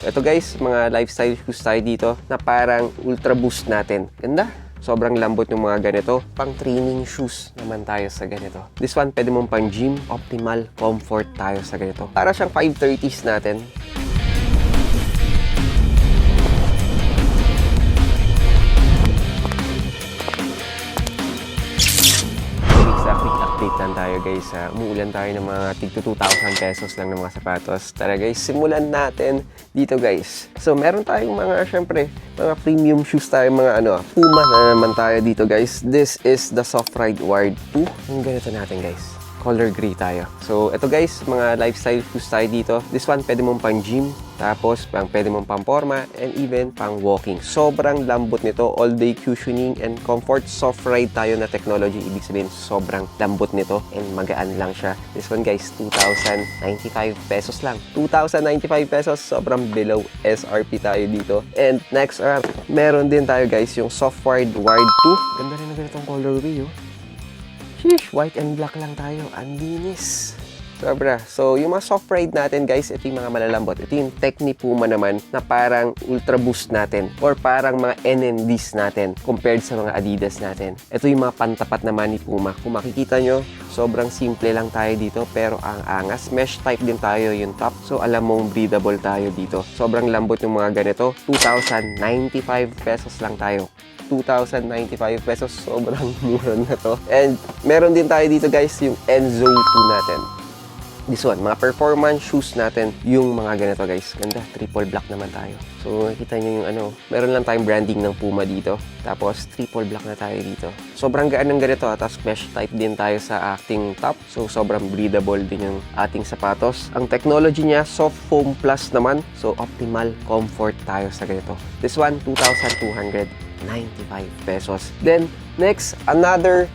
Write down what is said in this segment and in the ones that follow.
Ito guys, mga lifestyle shoes tayo dito na parang ultra boost natin. Ganda. Sobrang lambot yung mga ganito. Pang training shoes naman tayo sa ganito. This one, pwede mong pang gym, optimal, comfort tayo sa ganito. Para siyang 530s natin. Quick update lang tayo guys. Umuulan tayo ng mga tig 2,000 pesos lang ng mga sapatos. Tara guys, simulan natin dito guys. So meron tayong mga, syempre, mga premium shoes tayo, mga Puma na naman tayo dito guys. This is the Soft Ride Wired 2. Ang ganito natin guys. Color gray tayo. So, ito guys, mga lifestyle shoes tayo dito. This one, pwede mong pang gym. Tapos, pwede mong pang forma. And even, pang walking. Sobrang lambot nito. All-day cushioning and comfort. Soft ride tayo na technology. Ibig sabihin, sobrang lambot nito. And magaan lang siya. This one guys, 2,095 pesos lang. 2,095 pesos. Sobrang below SRP tayo dito. And next, meron din tayo guys, yung Soft Ride Wired 2. Ganda rin na ganitong colorway, oh. Sheesh, white and black lang tayo. Ang linis. Sobra. So, yung mga soft ride natin, guys, ito yung mga malalambot. Ito yung tech ni Puma naman na parang ultra boost natin or parang mga NMDs natin compared sa mga Adidas natin. Ito yung mga pantapat naman ni Puma. Kung makikita nyo, sobrang simple lang tayo dito pero ang angas. Mesh type din tayo yung top. So, alam mong breathable tayo dito. Sobrang lambot yung mga ganito. 2,095 pesos lang tayo. 2,095 pesos. Sobrang mura na to. And meron din tayo dito guys yung Enzo 2 natin. This one, mga performance shoes natin. Yung mga ganito guys. Ganda, triple black naman tayo. So nakita nyo yung meron lang tayong branding ng Puma dito. Tapos triple black na tayo dito. Sobrang gaan ng ganito. Tapos mesh type din tayo sa acting top. So sobrang breathable din yung ating sapatos. Ang technology niya, soft foam plus naman. So optimal comfort tayo sa ganito. This one, 2,295 pesos. Then, next, another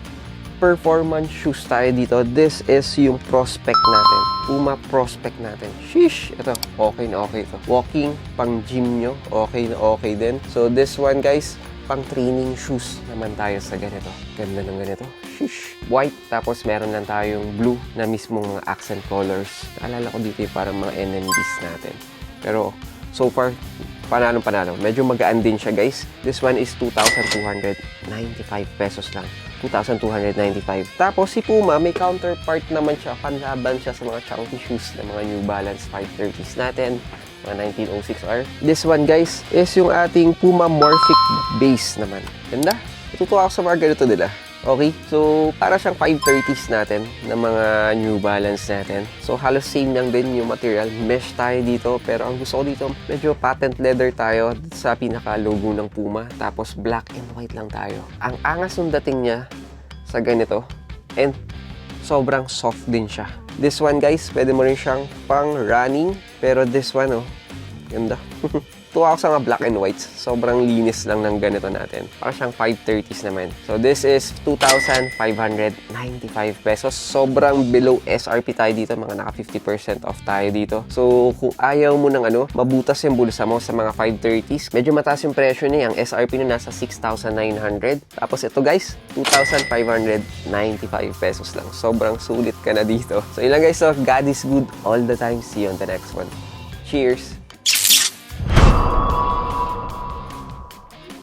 performance shoes tayo dito. This is yung Prospect natin. Puma Prospect natin. Sheesh! Ito, okay na okay ito. Walking, pang gym nyo, okay na okay din. So, this one guys, pang training shoes naman tayo sa ganito. Ganda ng ganito. Sheesh! White, tapos meron lang tayong blue na mismong mga accent colors. Naalala ko dito yung parang mga NMDs natin. Pero, so far, panalo. Medyo magaan din siya guys. This one is 2,295 pesos lang. 2,295. Tapos si Puma, may counterpart naman siya. Panlaban siya sa mga chunky shoes na mga New Balance 530s natin. Mga 1906R. This one guys is yung ating Puma Morphic base naman. Ganda. Natutuwa ako sa mga ganito nila. Okay, so para siyang 530s natin na mga New Balance natin. So halos same lang din yung material. Mesh tayo dito, pero ang gusto ko dito, medyo patent leather tayo sa pinaka-logo ng Puma. Tapos black and white lang tayo. Ang angas ng dating niya sa ganito. And sobrang soft din siya. This one guys, pwede mo rin siyang pang running. Pero this one, ganda. Tuwa ako sa mga black and whites. Sobrang linis lang ng ganito natin. Para siyang 530s naman. So, this is 2,595 pesos. Sobrang below SRP tayo dito. Mga naka 50% off tayo dito. So, kung ayaw mo ng mabutas yung bulsa mo sa mga 530s, medyo mataas yung presyo niya. Ang SRP nyo nasa 6,900. Tapos ito guys, 2,595 pesos lang. Sobrang sulit ka na dito. So, yun lang guys. So, God is good all the time. See you on the next one. Cheers!